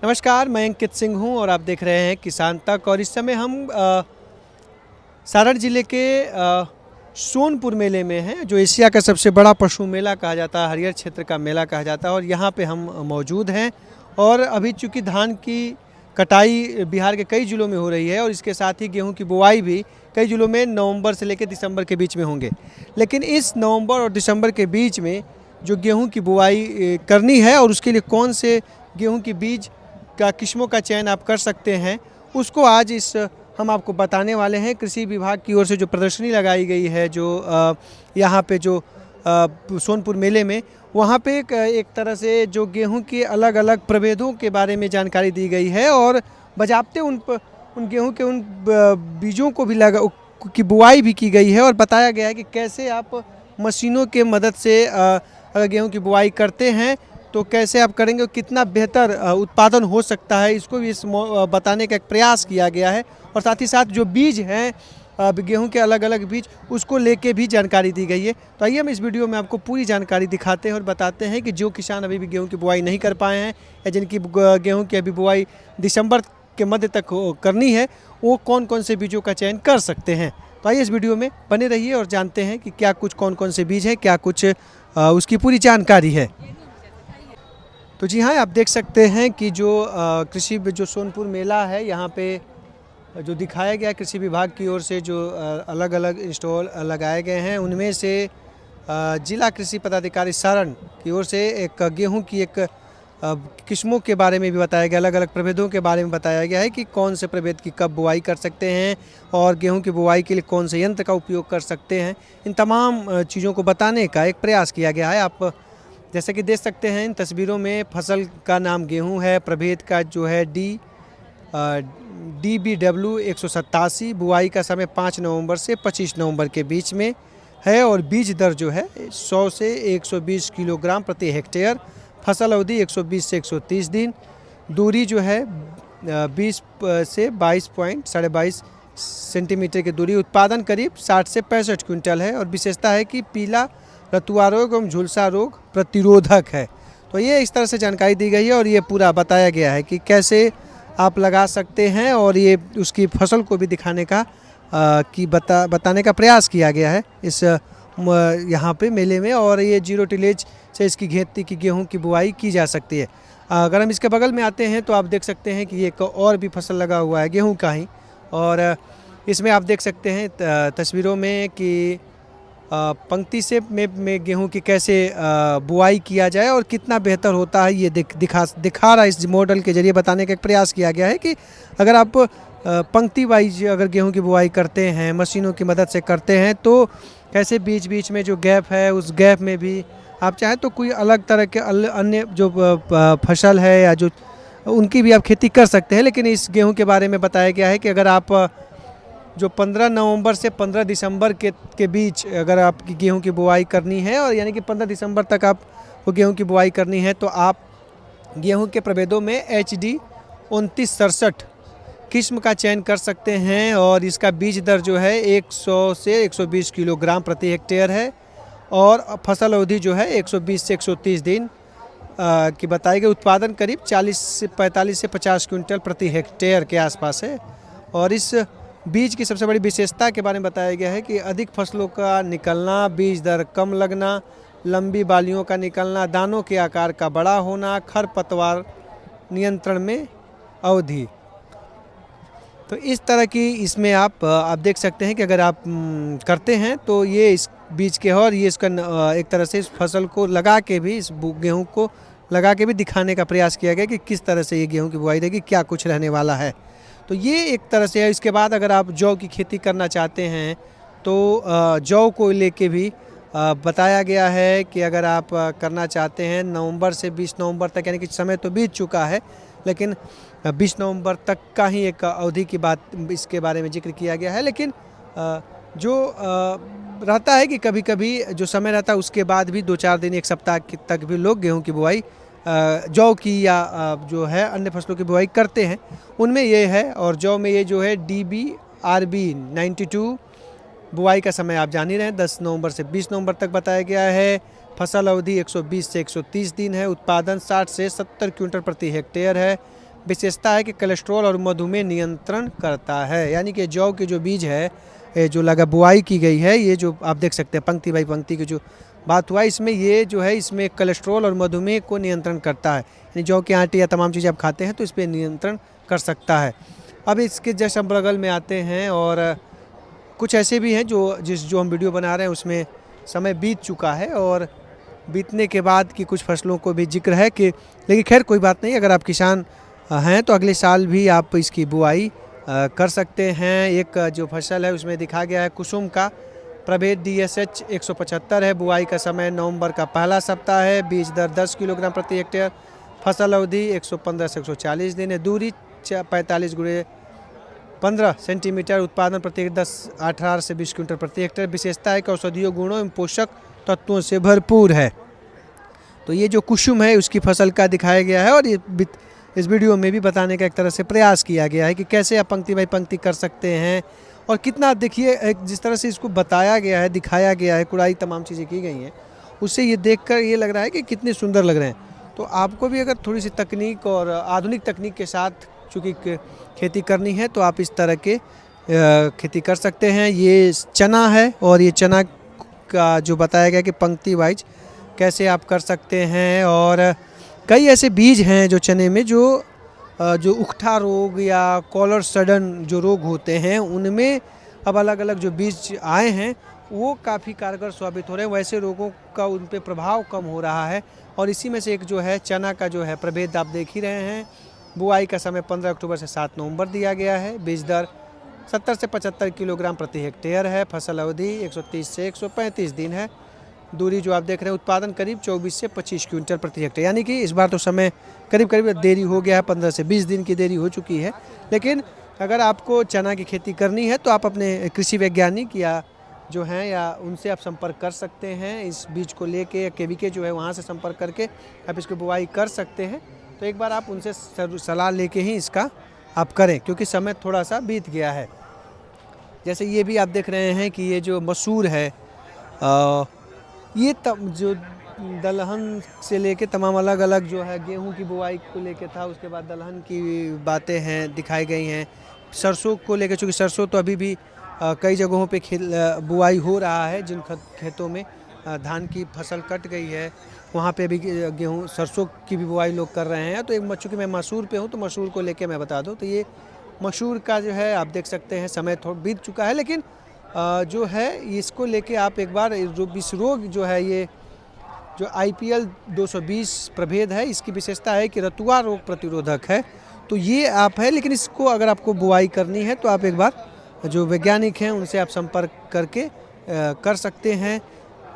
नमस्कार, मैं अंकित सिंह हूं और आप देख रहे हैं किसान तक। और इस समय हम सारण जिले के सोनपुर मेले में हैं, जो एशिया का सबसे बड़ा पशु मेला कहा जाता है, हरियर क्षेत्र का मेला कहा जाता है। और यहाँ पे हम मौजूद हैं। और अभी चूँकि धान की कटाई बिहार के कई जिलों में हो रही है और इसके साथ ही गेहूं की बुआई भी कई जिलों में नवंबर से लेकर दिसंबर के बीच में होंगे। लेकिन इस नवंबर और दिसंबर के बीच में जो गेहूं की बुआई करनी है और उसके लिए कौन से गेहूं की बीज का किस्मों का चयन आप कर सकते हैं, उसको आज हम आपको बताने वाले हैं। कृषि विभाग की ओर से जो प्रदर्शनी लगाई गई है, जो यहाँ पे जो सोनपुर मेले में, वहाँ पे एक तरह से जो गेहूं के अलग अलग प्रभेदों के बारे में जानकारी दी गई है और बजाबते उन गेहूं के उन बीजों को भी की बुआई भी की गई है। और बताया गया है कि कैसे आप मशीनों के मदद से अगर गेहूं की बुआई करते हैं तो कैसे आप करेंगे और कितना बेहतर उत्पादन हो सकता है, इसको भी बताने का एक प्रयास किया गया है। और साथ ही साथ जो बीज हैं गेहूं के अलग अलग बीज, उसको लेके भी जानकारी दी गई है। तो आइए हम इस वीडियो में आपको पूरी जानकारी दिखाते हैं और बताते हैं कि जो किसान अभी भी गेहूं की बुआई नहीं कर पाए हैं या जिनकी गेहूं की अभी बुआई दिसंबर के मध्य तक करनी है, वो कौन कौन से बीजों का चयन कर सकते हैं। तो आइए इस वीडियो में बने रहिए और जानते हैं कि क्या कुछ कौन कौन से बीज हैं, क्या कुछ उसकी पूरी जानकारी है। तो जी हाँ, आप देख सकते हैं कि जो सोनपुर मेला है, यहाँ पे जो दिखाया गया कृषि विभाग की ओर से जो अलग अलग स्टॉल लगाए गए हैं, उनमें से जिला कृषि पदाधिकारी सारण की ओर से एक गेहूं की एक किस्मों के बारे में भी बताया गया, अलग अलग प्रभेदों के बारे में बताया गया है कि कौन से प्रभेद की कब बुआई कर सकते हैं और गेहूं की बुआई के लिए कौन से यंत्र का उपयोग कर सकते हैं। इन तमाम चीज़ों को बताने का एक प्रयास किया गया है। आप जैसे कि देख सकते हैं इन तस्वीरों में, फसल का नाम गेहूं है, प्रभेद का जो है DBW 187, बुआई का समय 5 नवंबर से 25 नवंबर के बीच में है और बीज दर जो है 100 से 120 किलोग्राम प्रति हेक्टेयर, फसल अवधि 120 से 130 दिन, दूरी जो है 20 से 22.22 सेंटीमीटर की दूरी, उत्पादन करीब 60 से 65 क्विंटल है और विशेषता है कि पीला रतुआ रोग एवं झुलसा रोग प्रतिरोधक है। तो ये इस तरह से जानकारी दी गई है और ये पूरा बताया गया है कि कैसे आप लगा सकते हैं और ये उसकी फसल को भी दिखाने का बताने का प्रयास किया गया है इस यहाँ पे मेले में। और ये जीरो टिलेज से इसकी खेती की गेहूं की बुआई की जा सकती है। अगर हम इसके बगल में आते हैं तो आप देख सकते हैं कि ये एक और भी फसल लगा हुआ है गेहूं का ही, और इसमें आप देख सकते हैं तस्वीरों में कि पंक्ति से में गेहूं की कैसे बुआई किया जाए और कितना बेहतर होता है, ये दिखा रहा है। इस मॉडल के जरिए बताने का एक प्रयास किया गया है कि अगर आप पंक्ति वाइज अगर गेहूं की बुआई करते हैं, मशीनों की मदद से करते हैं, तो कैसे बीच बीच में जो गैप है, उस गैप में भी आप चाहें तो कोई अलग तरह के अन्य जो फसल है या जो उनकी भी आप खेती कर सकते हैं। लेकिन इस गेहूँ के बारे में बताया गया है कि अगर आप जो 15 नवंबर से 15 दिसंबर के बीच अगर आपकी गेहूं की बुआई करनी है, और यानी कि 15 दिसंबर तक आप वो गेहूं की बुआई करनी है, तो आप गेहूं के प्रभेदों में HD 2967 किस्म का चयन कर सकते हैं और इसका बीज दर जो है 100 से 120 किलोग्राम प्रति हेक्टेयर है और फसल अवधि जो है 120 से 130 दिन की बताई गई। उत्पादन करीब 45 से 50 क्विंटल प्रति हेक्टेयर के आसपास है। और इस बीज की सबसे बड़ी विशेषता के बारे में बताया गया है कि अधिक फसलों का निकलना, बीज दर कम लगना, लंबी बालियों का निकलना, दानों के आकार का बड़ा होना, खरपतवार नियंत्रण में अवधि। तो इस तरह की इसमें आप देख सकते हैं कि अगर आप करते हैं तो ये इस बीज के और ये इसका एक तरह से इस फसल को लगा के भी, इस गेहूँ को लगा के भी दिखाने का प्रयास किया गया कि किस तरह से ये गेहूँ की बुआई रहेगी, क्या कुछ रहने वाला है। तो ये एक तरह से है। इसके बाद अगर आप जौ की खेती करना चाहते हैं तो जौ को लेके भी बताया गया है कि अगर आप करना चाहते हैं नवंबर से 20 नवंबर तक, यानी कि समय तो बीत चुका है, लेकिन 20 नवंबर तक का ही एक अवधि की बात इसके बारे में जिक्र किया गया है। लेकिन जो रहता है कि कभी कभी जो समय रहता है उसके बाद भी 2-4 दिन, 1 सप्ताह तक भी लोग गेहूं की बुआई जौ की या जो है अन्य फसलों की बुआई करते हैं, उनमें ये है। और जौ में ये जो है DBRB 92 बुआई का समय आप जान ही रहे हैं, 10 नवंबर से 20 नवंबर तक बताया गया है। फसल अवधि 120 से 130 दिन है। उत्पादन 60 से 70 क्विंटल प्रति हेक्टेयर है। विशेषता है कि कोलेस्ट्रॉल और मधुमेह नियंत्रण करता है। यानी कि जौ के जो बीज है जो लगा बुआई की गई है, ये जो आप देख सकते हैं पंक्ति बाई पंक्ति की जो बात हुआ, इसमें ये जो है इसमें कोलेस्ट्रॉल और मधुमेह को नियंत्रण करता है। यानी जौ के आटे या तमाम चीज़ें आप खाते हैं तो इस पर नियंत्रण कर सकता है। अब इसके जस्ट हम बगल में आते हैं और कुछ ऐसे भी हैं जो हम वीडियो बना रहे हैं उसमें समय बीत चुका है और बीतने के बाद की कुछ फसलों को भी जिक्र है कि, लेकिन खैर कोई बात नहीं, अगर आप किसान हैं तो अगले साल भी आप इसकी बुआई कर सकते हैं। एक जो फसल है उसमें दिखा गया है कुसुम का प्रभेद DSH 175 है। बुआई का समय नवंबर का पहला सप्ताह है। बीज दर 10 किलोग्राम प्रति हेक्टेयर। फसल अवधि 115 से 140 दिन है। दूरी 45 × 15 सेंटीमीटर। उत्पादन प्रति 18 से 20 क्विंटल प्रति हेक्टेयर। विशेषता है कि औषधीय गुणों एवं पोषक तत्वों से भरपूर है। तो ये जो कुसुम है उसकी फसल का दिखाया गया है और ये इस वीडियो में भी बताने का एक तरह से प्रयास किया गया है कि कैसे आप पंक्ति बाई पंक्ति कर सकते हैं और कितना, देखिए जिस तरह से इसको बताया गया है, दिखाया गया है, कुड़ाई तमाम चीज़ें की गई हैं, उससे ये देखकर ये लग रहा है कि कितने सुंदर लग रहे हैं। तो आपको भी अगर थोड़ी सी तकनीक और आधुनिक तकनीक के साथ चूँकि खेती करनी है तो आप इस तरह के खेती कर सकते हैं। ये चना है और ये चना का जो बताया गया कि पंक्ति वाइज कैसे आप कर सकते हैं। और कई ऐसे बीज हैं जो चने में जो उकठा रोग या कॉलर सडन जो रोग होते हैं उनमें अब अलग अलग जो बीज आए हैं वो काफ़ी कारगर साबित हो रहे हैं। वैसे रोगों का उन पर प्रभाव कम हो रहा है और इसी में से एक जो है चना का जो है प्रभेद आप देख ही रहे हैं। बुआई का समय 15 अक्टूबर से 7 नवंबर दिया गया है। बीज दर 70 से 75 किलोग्राम प्रति हेक्टेयर है। फसल अवधि 130 से 135 दिन है। दूरी जो आप देख रहे हैं, उत्पादन करीब 24 से 25 क्विंटल प्रति हेक्टेयर। यानी कि इस बार तो समय करीब देरी हो गया है, 15 से 20 दिन की देरी हो चुकी है। लेकिन अगर आपको चना की खेती करनी है तो आप अपने कृषि वैज्ञानिक या जो हैं या उनसे आप संपर्क कर सकते हैं। इस बीज को लेके KVK जो है वहाँ से संपर्क करके आप इसकी बुआई कर सकते हैं। तो एक बार आप उनसे सलाह लेके ही इसका आप करें, क्योंकि समय थोड़ा सा बीत गया है। जैसे ये भी आप देख रहे हैं कि ये जो मसूर है, ये जो दलहन से लेके तमाम अलग अलग जो है गेहूं की बुआई को लेके था, उसके बाद दलहन की बातें हैं दिखाई गई हैं। सरसों को लेके, चूँकि सरसों तो अभी भी कई जगहों पे बुआई हो रहा है। जिन खेतों में धान की फसल कट गई है वहाँ पे भी गेहूं सरसों की भी बुआई लोग कर रहे हैं। तो एक चूँकि मैं मसूर पे हूँ तो मसूर को लेके मैं बता दूँ तो ये मसूर का जो है आप देख सकते हैं समय थोड़ा बीत चुका है, लेकिन जो है इसको लेके आप एक बार इस रोग जो है ये जो IPL 220 प्रभेद है, इसकी विशेषता है कि रतुआ रोग प्रतिरोधक है। तो ये आप है, लेकिन इसको अगर आपको बुआई करनी है तो आप एक बार जो वैज्ञानिक हैं उनसे आप संपर्क करके कर सकते हैं।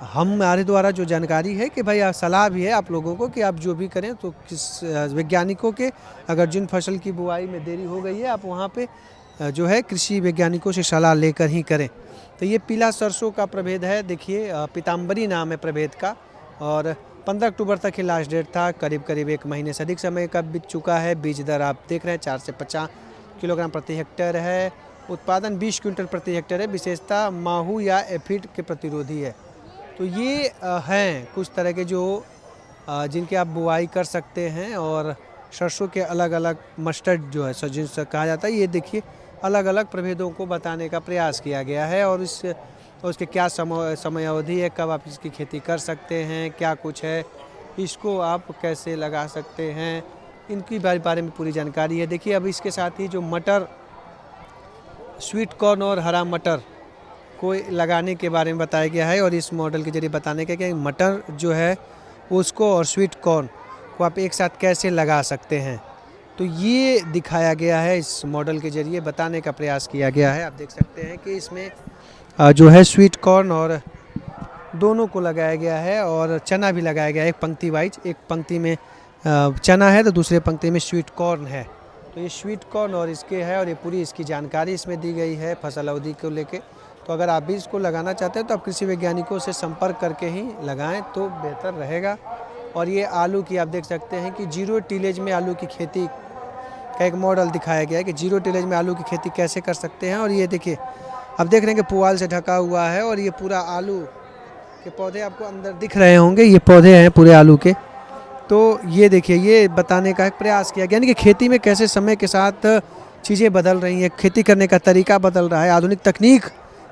हमारे द्वारा जो जानकारी है कि भाई सलाह भी है आप लोगों को कि आप जो भी करें तो किस वैज्ञानिकों के, अगर जिन फसल की बुआई में देरी हो गई है आप वहाँ पे जो है कृषि वैज्ञानिकों से सलाह लेकर ही करें। तो ये पीला सरसों का प्रभेद है, देखिए पीताम्बरी नाम है प्रभेद का, और 15 अक्टूबर तक ही लास्ट डेट था। करीब 1 महीने से अधिक समय का बीत चुका है। बीज दर आप देख रहे हैं 4 से 50 किलोग्राम प्रति हेक्टेयर है। उत्पादन 20 क्विंटल प्रति हेक्टेयर है। विशेषता माहू या एफिड के प्रतिरोधी है। तो ये हैं कुछ तरह के जो जिनके आप बुआई कर सकते हैं। और सरसों के अलग अलग मस्टर्ड जो है जिनसे कहा जाता है, ये देखिए अलग अलग प्रभेदों को बताने का प्रयास किया गया है। और उसके क्या समय अवधि है, कब आप इसकी खेती कर सकते हैं, क्या कुछ है, इसको आप कैसे लगा सकते हैं, इनकी बारे में पूरी जानकारी है। देखिए अब इसके साथ ही जो मटर, स्वीट कॉर्न और हरा मटर को लगाने के बारे में बताया गया है। और इस मॉडल के जरिए बताने का कि मटर जो है उसको और स्वीट कॉर्न को आप एक साथ कैसे लगा सकते हैं, तो ये दिखाया गया है। इस मॉडल के जरिए बताने का प्रयास किया गया है। आप देख सकते हैं कि इसमें जो है स्वीट कॉर्न और दोनों को लगाया गया है और चना भी लगाया गया है। एक पंक्ति वाइज, एक पंक्ति में चना है तो दूसरे पंक्ति में स्वीट कॉर्न है। तो ये स्वीट कॉर्न और इसके है और ये पूरी इसकी जानकारी इसमें दी गई है फसल अवधि को लेके। तो अगर आप भी इसको लगाना चाहते हैं तो आप कृषि वैज्ञानिकों से संपर्क करके ही लगाएं तो बेहतर रहेगा। और ये आलू की आप देख सकते हैं कि 0 टिलेज में आलू की खेती का एक मॉडल दिखाया गया है कि 0 टिलेज में आलू की खेती कैसे कर सकते हैं। और ये देखिए आप देख रहे हैं कि पुआल से ढका हुआ है और ये पूरा आलू के पौधे आपको अंदर दिख रहे होंगे। ये पौधे हैं पूरे आलू के, तो ये देखिए, ये बताने का एक प्रयास किया गया यानी कि खेती में कैसे समय के साथ चीज़ें बदल रही हैं, खेती करने का तरीका बदल रहा है, आधुनिक तकनीक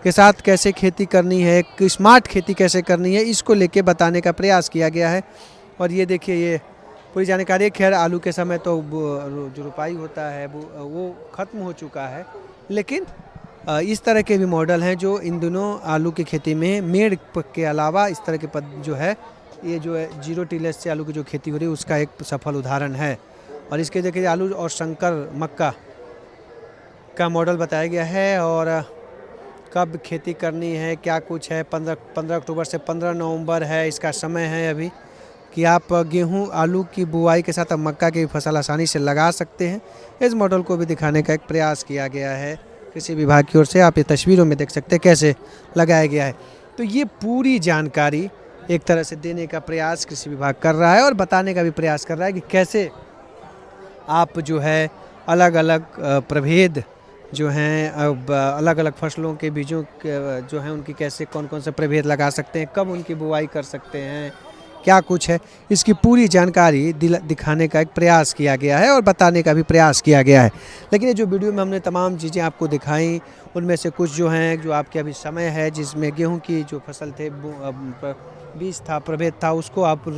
के साथ कैसे खेती करनी है, एक स्मार्ट खेती कैसे करनी है, इसको लेके बताने का प्रयास किया गया है। और ये देखिए, ये पूरी जानकारी। खैर आलू के समय तो जो रुपाई होता है वो ख़त्म हो चुका है, लेकिन इस तरह के भी मॉडल हैं जो इन दिनों आलू की खेती में मेड़ के अलावा इस तरह के पद जो है, ये जो है जीरो टिलेज से आलू की जो खेती हो रही है उसका एक सफल उदाहरण है। और इसके देखिए आलू और शंकर मक्का का मॉडल बताया गया है और कब खेती करनी है, क्या कुछ है। 15 अक्टूबर से 15 नवंबर है इसका समय है अभी, कि आप गेहूं आलू की बुआई के साथ अब मक्का की फसल आसानी से लगा सकते हैं। इस मॉडल को भी दिखाने का एक प्रयास किया गया है कृषि विभाग की ओर से। आप ये तस्वीरों में देख सकते हैं कैसे लगाया गया है। तो ये पूरी जानकारी एक तरह से देने का प्रयास कृषि विभाग कर रहा है और बताने का भी प्रयास कर रहा है कि कैसे आप जो है अलग अलग प्रभेद जो हैं, अब अलग अलग फसलों के बीजों जो हैं उनकी कैसे कौन कौन से प्रभेद लगा सकते हैं, कब उनकी बुआई कर सकते हैं, क्या कुछ है, इसकी पूरी जानकारी दिखाने का एक प्रयास किया गया है और बताने का भी प्रयास किया गया है। लेकिन ये जो वीडियो में हमने तमाम चीज़ें आपको दिखाई, उनमें से कुछ जो हैं जो आपके अभी समय है जिसमें गेहूं की जो फसल थे, बीज था, प्रभेद था, उसको आप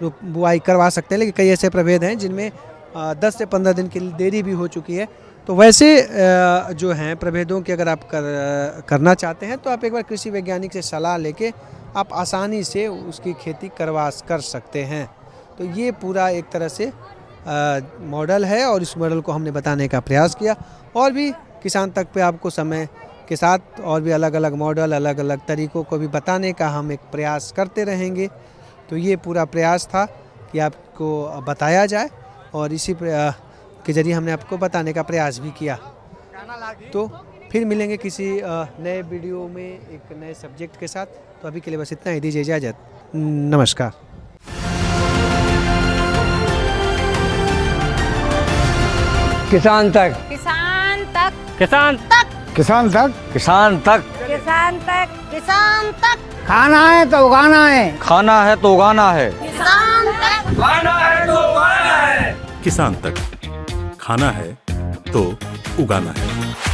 बुआई करवा सकते हैं। लेकिन कई ऐसे प्रभेद हैं जिनमें 10 से 15 दिन की देरी भी हो चुकी है। तो वैसे जो हैं प्रभेदों की अगर आप करना चाहते हैं तो आप एक बार कृषि वैज्ञानिक से सलाह लेके आप आसानी से उसकी खेती कर सकते हैं। तो ये पूरा एक तरह से मॉडल है और इस मॉडल को हमने बताने का प्रयास किया। और भी किसान तक पे आपको समय के साथ और भी अलग अलग मॉडल, अलग अलग तरीक़ों को भी बताने का हम एक प्रयास करते रहेंगे। तो ये पूरा प्रयास था कि आपको बताया जाए और इसी के ज़रिए हमने आपको बताने का प्रयास भी किया। तो फिर मिलेंगे किसी नए वीडियो में एक नए सब्जेक्ट के साथ। तो अभी के लिए बस इतना ही, दीजिए इजाज़त, नमस्कार। किसान तक, किसान तक, किसान तक, किसान तक, किसान तक, किसान तक, किसान तक, खाना है तो उगाना है, खाना है तो उगाना है, किसान तक, खाना है तो उगाना है। किसान तक, खाना है तो उगाना है।